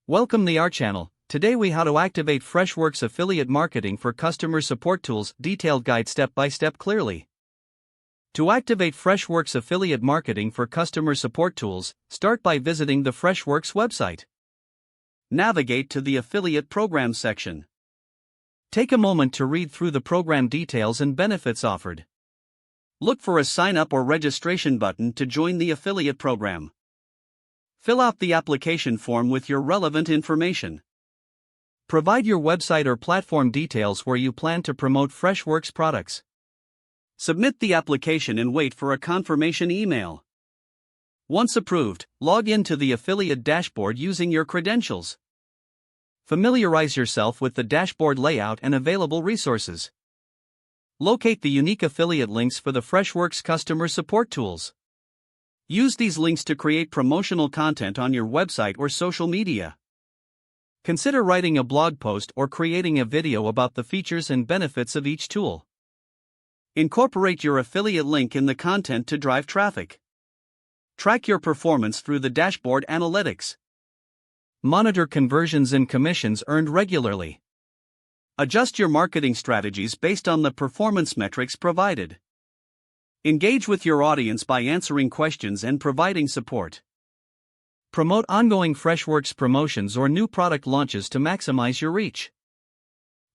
Welcome to our channel. Today we how to activate Freshworks affiliate marketing for customer support tools, detailed guide step by step clearly. To activate Freshworks affiliate marketing for customer support tools, start by visiting the Freshworks website. Navigate to the affiliate program section. Take a moment to read through the program details and benefits offered. Look for a sign up or registration button to join the affiliate program. Fill out the application form with your relevant information. Provide your website or platform details where you plan to promote Freshworks products. Submit the application and wait for a confirmation email. Once approved, log in to the affiliate dashboard using your credentials. Familiarize yourself with the dashboard layout and available resources. Locate the unique affiliate links for the Freshworks customer support tools. Use these links to create promotional content on your website or social media. Consider writing a blog post or creating a video about the features and benefits of each tool. Incorporate your affiliate link in the content to drive traffic. Track your performance through the dashboard analytics. Monitor conversions and commissions earned regularly. Adjust your marketing strategies based on the performance metrics provided. Engage with your audience by answering questions and providing support. Promote ongoing Freshworks promotions or new product launches to maximize your reach.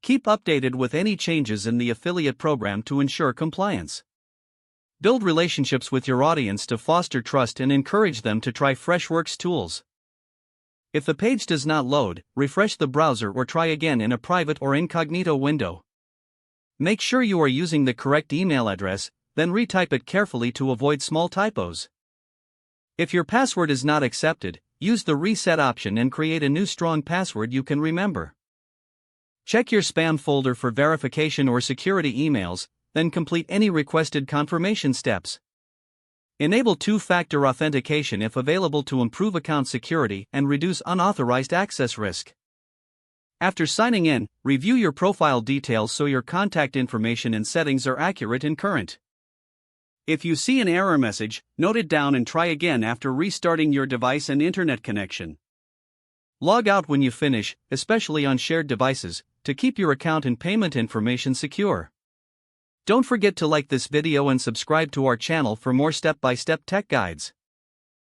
Keep updated with any changes in the affiliate program to ensure compliance. Build relationships with your audience to foster trust and encourage them to try Freshworks tools. If the page does not load, refresh the browser or try again in a private or incognito window. Make sure you are using the correct email address, then retype it carefully to avoid small typos. If your password is not accepted, use the reset option and create a new strong password you can remember. Check your spam folder for verification or security emails, then complete any requested confirmation steps. Enable two-factor authentication if available to improve account security and reduce unauthorized access risk. After signing in, review your profile details so your contact information and settings are accurate and current. If you see an error message, note it down and try again after restarting your device and internet connection. Log out when you finish, especially on shared devices, to keep your account and payment information secure. Don't forget to like this video and subscribe to our channel for more step-by-step tech guides.